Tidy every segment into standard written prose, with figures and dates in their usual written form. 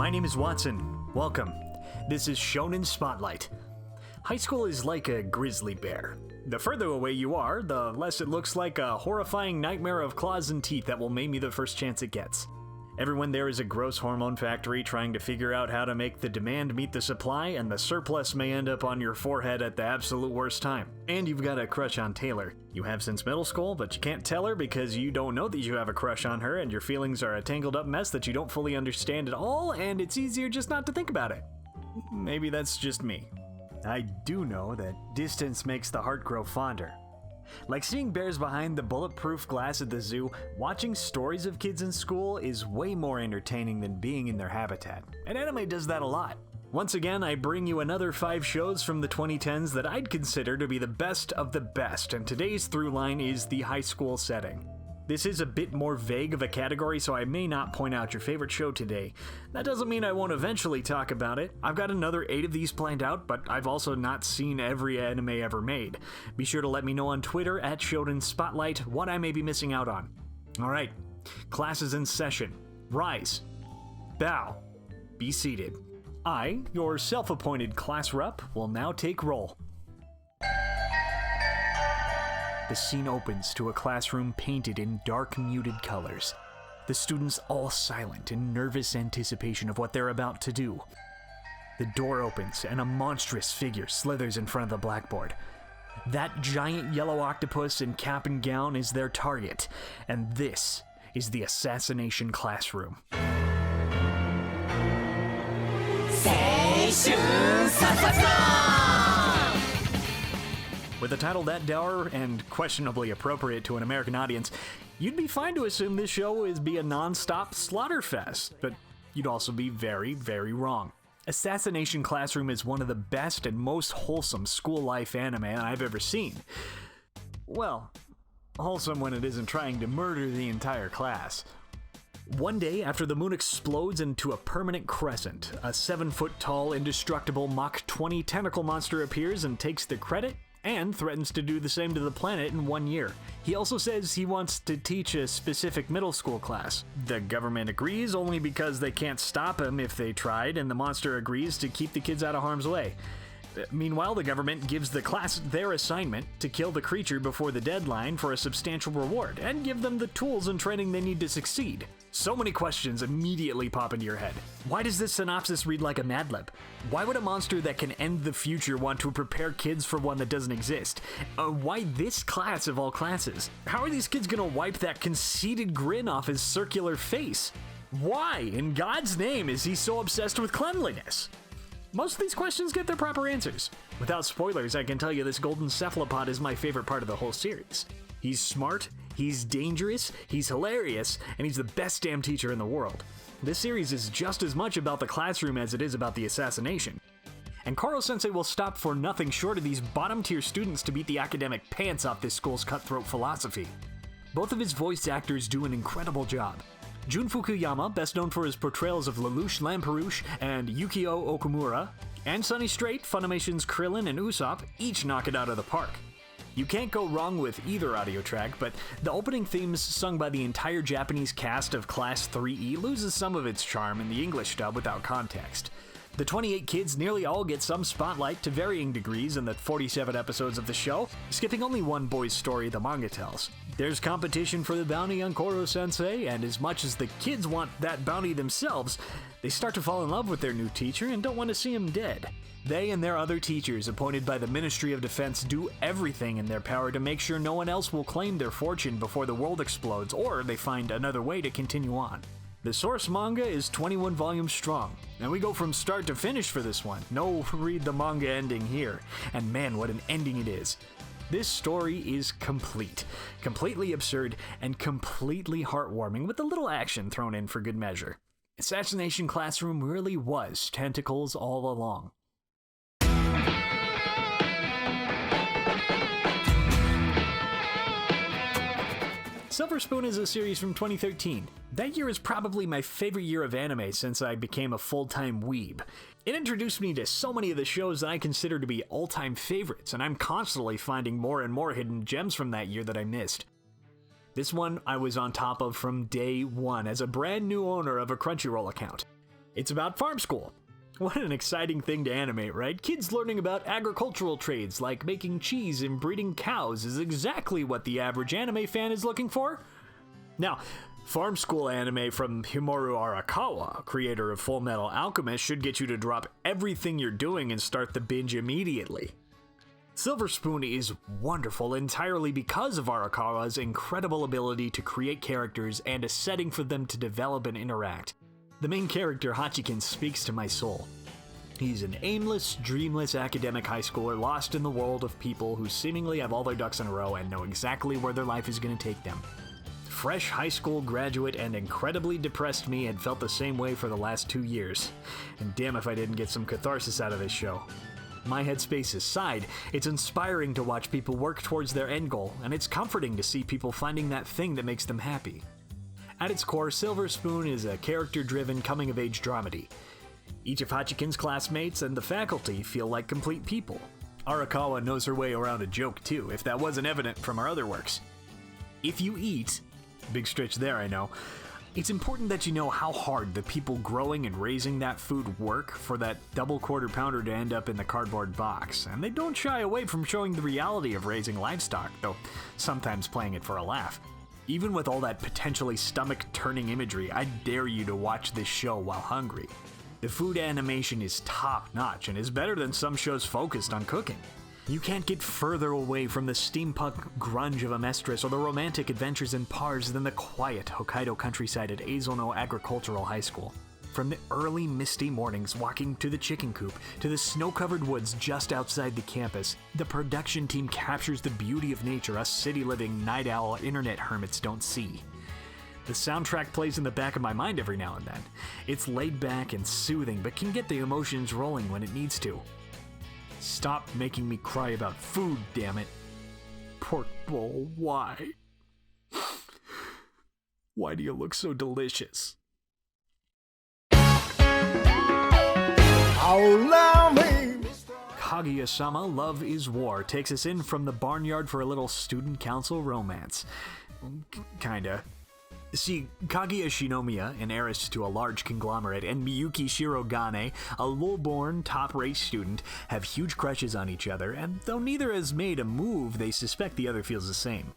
My name is Watson. Welcome. This is Shonen Spotlight. High school is like a grizzly bear. The further away you are, the less it looks like a horrifying nightmare of claws and teeth that will maim you the first chance it gets. Everyone there is a gross hormone factory trying to figure out how to make the demand meet the supply, and the surplus may end up on your forehead at the absolute worst time. And you've got a crush on Taylor. You have since middle school, but you can't tell her because you don't know that you have a crush on her, and your feelings are a tangled up mess that you don't fully understand at all, and it's easier just not to think about it. Maybe that's just me. I do know that distance makes the heart grow fonder. Like seeing bears behind the bulletproof glass at the zoo, watching stories of kids in school is way more entertaining than being in their habitat. And anime does that a lot. Once again, I bring you another 5 shows from the 2010s that I'd consider to be the best of the best, and today's through line is the high school setting. This is a bit more vague of a category, so I may not point out your favorite show today. That doesn't mean I won't eventually talk about it. I've got another 8 of these planned out, but I've also not seen every anime ever made. Be sure to let me know on Twitter at Shonen Spotlight what I may be missing out on. Alright, class is in session. Rise. Bow. Be seated. I, your self-appointed class rep, will now take roll. The scene opens to a classroom painted in dark, muted colors. The students all silent in nervous anticipation of what they're about to do. The door opens and a monstrous figure slithers in front of the blackboard. That giant yellow octopus in cap and gown is their target, and this is the Assassination Classroom. With a title that dour and questionably appropriate to an American audience, you'd be fine to assume this show would be a non-stop slaughterfest, but you'd also be very, very wrong. Assassination Classroom is one of the best and most wholesome school life anime I've ever seen. Well, wholesome when it isn't trying to murder the entire class. One day, after the moon explodes into a permanent crescent, a 7-foot-tall, indestructible Mach 20 tentacle monster appears and takes the credit, and threatens to do the same to the planet in 1 year. He also says he wants to teach a specific middle school class. The government agrees only because they can't stop him if they tried, and the monster agrees to keep the kids out of harm's way. Meanwhile, the government gives the class their assignment to kill the creature before the deadline for a substantial reward, and give them the tools and training they need to succeed. So many questions immediately pop into your head. Why does this synopsis read like a Mad Lib? Why would a monster that can end the future want to prepare kids for one that doesn't exist? Why this class of all classes? How are these kids gonna wipe that conceited grin off his circular face? Why, in God's name, is he so obsessed with cleanliness? Most of these questions get their proper answers. Without spoilers, I can tell you this golden cephalopod is my favorite part of the whole series. He's smart, he's dangerous, he's hilarious, and he's the best damn teacher in the world. This series is just as much about the classroom as it is about the assassination. And Koro-sensei will stop for nothing short of these bottom-tier students to beat the academic pants off this school's cutthroat philosophy. Both of his voice actors do an incredible job. Jun Fukuyama, best known for his portrayals of Lelouch Lamperouche and Yukio Okumura, and Sonny Strait, Funimation's Krillin and Usopp, each knock it out of the park. You can't go wrong with either audio track, but the opening themes sung by the entire Japanese cast of Class 3E loses some of its charm in the English dub without context. The 28 kids nearly all get some spotlight to varying degrees in the 47 episodes of the show, skipping only one boy's story the manga tells. There's competition for the bounty on Koro-sensei, and as much as the kids want that bounty themselves, they start to fall in love with their new teacher and don't want to see him dead. They and their other teachers appointed by the Ministry of Defense do everything in their power to make sure no one else will claim their fortune before the world explodes or they find another way to continue on. The source manga is 21 volumes strong, and we go from start to finish for this one. No read the manga ending here, and man, what an ending it is. This story is complete, completely absurd, and completely heartwarming with a little action thrown in for good measure. Assassination Classroom really was tentacles all along. Silver Spoon is a series from 2013. That year is probably my favorite year of anime since I became a full-time weeb. It introduced me to so many of the shows that I consider to be all-time favorites, and I'm constantly finding more and more hidden gems from that year that I missed. This one I was on top of from day one as a brand new owner of a Crunchyroll account. It's about farm school. What an exciting thing to animate, right? Kids learning about agricultural trades like making cheese and breeding cows is exactly what the average anime fan is looking for. Now, farm school anime from Himuro Arakawa, creator of Full Metal Alchemist, should get you to drop everything you're doing and start the binge immediately. Silver Spoon is wonderful entirely because of Arakawa's incredible ability to create characters and a setting for them to develop and interact. The main character, Hachikin, speaks to my soul. He's an aimless, dreamless academic high schooler lost in the world of people who seemingly have all their ducks in a row and know exactly where their life is going to take them. Fresh high school graduate and incredibly depressed me had felt the same way for the last 2 years. And damn if I didn't get some catharsis out of this show. My headspace aside, it's inspiring to watch people work towards their end goal, and it's comforting to see people finding that thing that makes them happy. At its core, Silver Spoon is a character-driven coming-of-age dramedy. Each of Hachikin's classmates and the faculty feel like complete people. Arakawa knows her way around a joke too, if that wasn't evident from our other works. If you eat, big stretch there I know, it's important that you know how hard the people growing and raising that food work for that double quarter pounder to end up in the cardboard box, and they don't shy away from showing the reality of raising livestock, though sometimes playing it for a laugh. Even with all that potentially stomach-turning imagery, I dare you to watch this show while hungry. The food animation is top-notch and is better than some shows focused on cooking. You can't get further away from the steampunk grunge of Amestris or the romantic adventures in Pars than the quiet Hokkaido countryside at Eizono Agricultural High School. From the early misty mornings walking to the chicken coop to the snow-covered woods just outside the campus, the production team captures the beauty of nature us city-living night owl internet hermits don't see. The soundtrack plays in the back of my mind every now and then. It's laid back and soothing, but can get the emotions rolling when it needs to. Stop making me cry about food, damn it. Pork bowl, why? Why do you look so delicious? Kaguya-sama Love is War takes us in from the barnyard for a little student council romance. Kinda. See, Kaguya Shinomiya, an heiress to a large conglomerate, and Miyuki Shirogane, a low-born, top-rate student, have huge crushes on each other, and though neither has made a move, they suspect the other feels the same.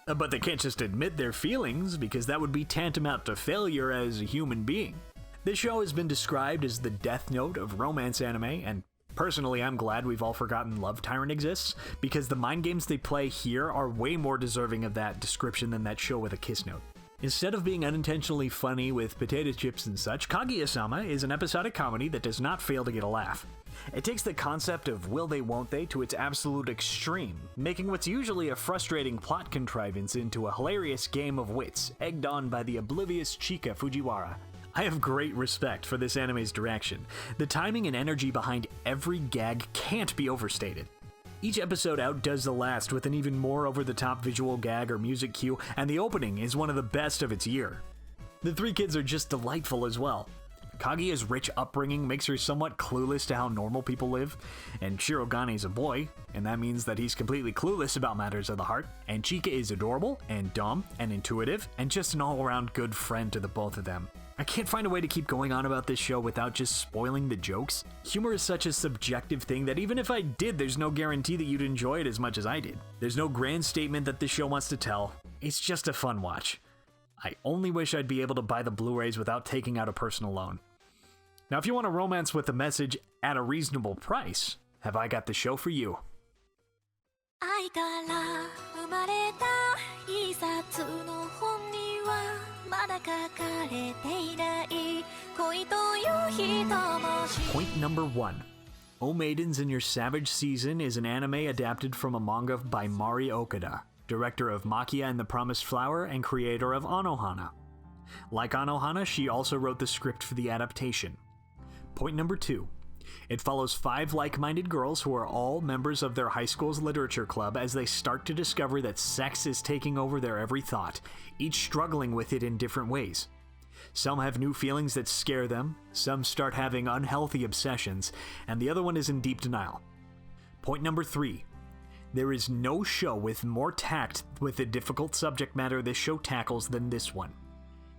But they can't just admit their feelings, because that would be tantamount to failure as a human being. This show has been described as the Death Note of romance anime, and personally I'm glad we've all forgotten Love Tyrant exists, because the mind games they play here are way more deserving of that description than that show with a kiss note. Instead of being unintentionally funny with potato chips and such, Kaguya-sama is an episodic comedy that does not fail to get a laugh. It takes the concept of will they won't they to its absolute extreme, making what's usually a frustrating plot contrivance into a hilarious game of wits, egged on by the oblivious Chika Fujiwara. I have great respect for this anime's direction. The timing and energy behind every gag can't be overstated. Each episode outdoes the last with an even more over-the-top visual gag or music cue, and the opening is one of the best of its year. The three kids are just delightful as well. Kaguya's rich upbringing makes her somewhat clueless to how normal people live, and Shirogane's a boy, and that means that he's completely clueless about matters of the heart, and Chika is adorable, and dumb, and intuitive, and just an all-around good friend to the both of them. I can't find a way to keep going on about this show without just spoiling the jokes. Humor is such a subjective thing that even if I did, there's no guarantee that you'd enjoy it as much as I did. There's no grand statement that this show wants to tell. It's just a fun watch. I only wish I'd be able to buy the Blu-rays without taking out a personal loan. Now, if you want a romance with a message at a reasonable price, have I got the show for you. Point number 1. O Maidens in Your Savage Season is an anime adapted from a manga by Mari Okada, director of Makia and the Promised Flower and creator of Anohana. Like Anohana, she also wrote the script for the adaptation. Point number 2. It follows 5 like-minded girls who are all members of their high school's literature club as they start to discover that sex is taking over their every thought, each struggling with it in different ways. Some have new feelings that scare them, some start having unhealthy obsessions, and the other one is in deep denial. Point number 3. There is no show with more tact with the difficult subject matter this show tackles than this one.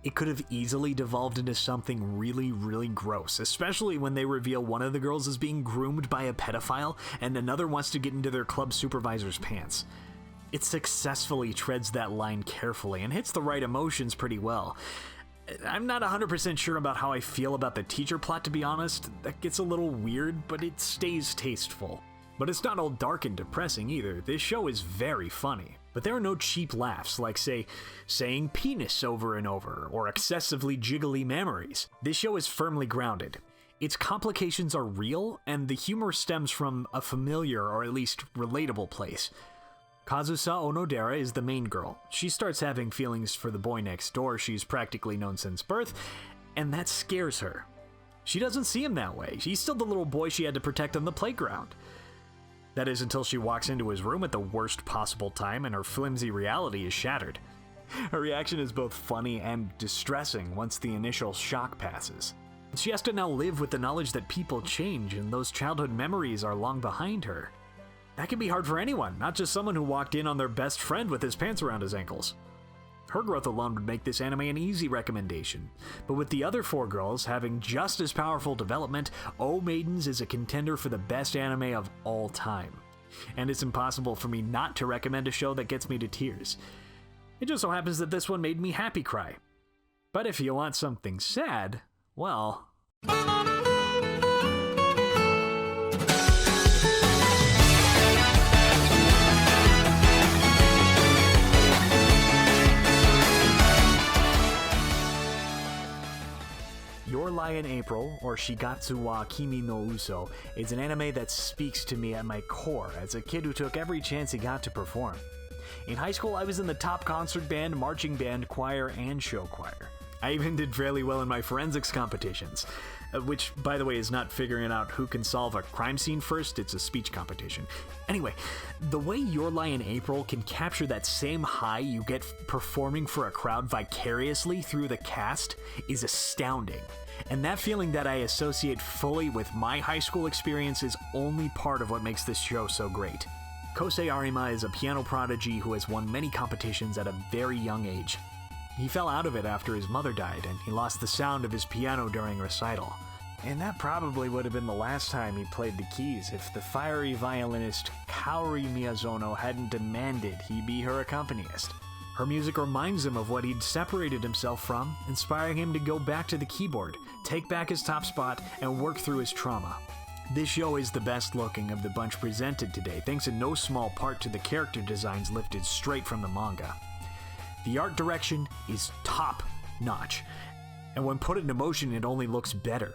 It could have easily devolved into something really, really gross, especially when they reveal one of the girls is being groomed by a pedophile and another wants to get into their club supervisor's pants. It successfully treads that line carefully and hits the right emotions pretty well. I'm not 100% sure about how I feel about the teacher plot, to be honest. That gets a little weird, but it stays tasteful. But it's not all dark and depressing either. This show is very funny. But there are no cheap laughs, like, say, saying penis over and over, or excessively jiggly memories. This show is firmly grounded. Its complications are real, and the humor stems from a familiar, or at least relatable place. Kazusa Onodera is the main girl. She starts having feelings for the boy next door she's practically known since birth, and that scares her. She doesn't see him that way. He's still the little boy she had to protect on the playground. That is until she walks into his room at the worst possible time and her flimsy reality is shattered. Her reaction is both funny and distressing once the initial shock passes. She has to now live with the knowledge that people change and those childhood memories are long behind her. That can be hard for anyone, not just someone who walked in on their best friend with his pants around his ankles. Her growth alone would make this anime an easy recommendation, but with the other 4 girls having just as powerful development, Maidens is a contender for the best anime of all time. And it's impossible for me not to recommend a show that gets me to tears. It just so happens that this one made me happy cry. But if you want something sad, well... Your Lie in April, or Shigatsu wa Kimi no Uso, is an anime that speaks to me at my core as a kid who took every chance he got to perform. In high school, I was in the top concert band, marching band, choir, and show choir. I even did fairly well in my forensics competitions, which, by the way, is not figuring out who can solve a crime scene first, it's a speech competition. Anyway, the way Your Lie in April can capture that same high you get performing for a crowd vicariously through the cast is astounding. And that feeling that I associate fully with my high school experience is only part of what makes this show so great. Kosei Arima is a piano prodigy who has won many competitions at a very young age. He fell out of it after his mother died, and he lost the sound of his piano during recital. And that probably would have been the last time he played the keys if the fiery violinist Kaori Miyazono hadn't demanded he be her accompanist. Her music reminds him of what he'd separated himself from, inspiring him to go back to the keyboard, take back his top spot, and work through his trauma. This show is the best looking of the bunch presented today, thanks in no small part to the character designs lifted straight from the manga. The art direction is top notch, and when put into motion it only looks better.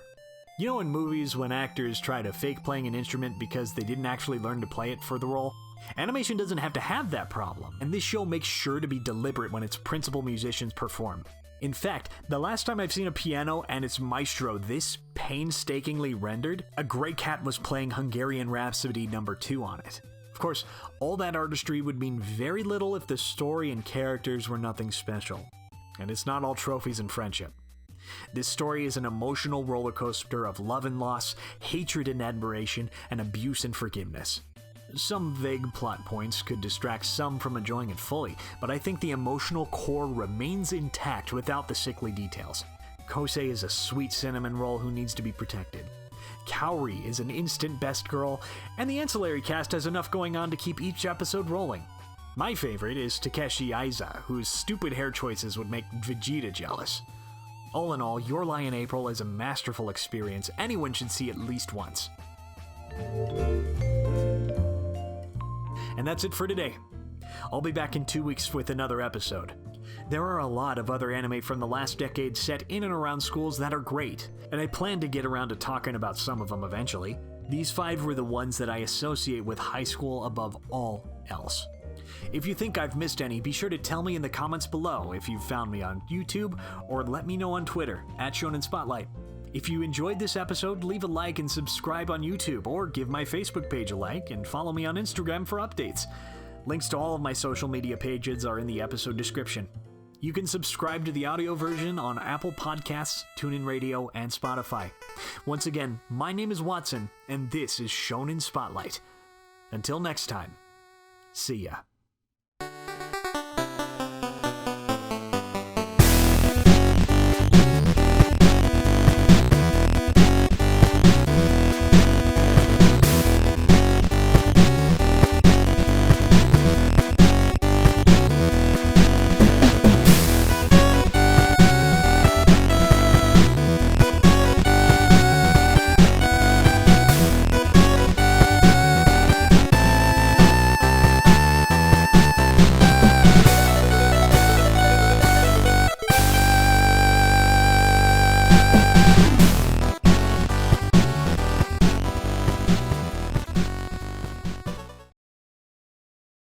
You know in movies when actors try to fake playing an instrument because they didn't actually learn to play it for the role? Animation doesn't have to have that problem, and this show makes sure to be deliberate when its principal musicians perform. In fact, the last time I've seen a piano and its maestro this painstakingly rendered, a Grey Cat was playing Hungarian Rhapsody No. 2 on it. Of course, all that artistry would mean very little if the story and characters were nothing special. And it's not all trophies and friendship. This story is an emotional roller coaster of love and loss, hatred and admiration, and abuse and forgiveness. Some vague plot points could distract some from enjoying it fully, but I think the emotional core remains intact without the sickly details. Kosei is a sweet cinnamon roll who needs to be protected. Kaori is an instant best girl, and the ancillary cast has enough going on to keep each episode rolling. My favorite is Takeshi Aiza, whose stupid hair choices would make Vegeta jealous. All in all, Your Lie in April is a masterful experience anyone should see at least once. And that's it for today. I'll be back in 2 weeks with another episode. There are a lot of other anime from the last decade set in and around schools that are great, and I plan to get around to talking about some of them eventually. These 5 were the ones that I associate with high school above all else. If you think I've missed any, be sure to tell me in the comments below if you've found me on YouTube, or let me know on Twitter, @ShonenSpotlight. If you enjoyed this episode, leave a like and subscribe on YouTube, or give my Facebook page a like and follow me on Instagram for updates. Links to all of my social media pages are in the episode description. You can subscribe to the audio version on Apple Podcasts, TuneIn Radio, and Spotify. Once again, my name is Watson, and this is Shonen Spotlight. Until next time, see ya.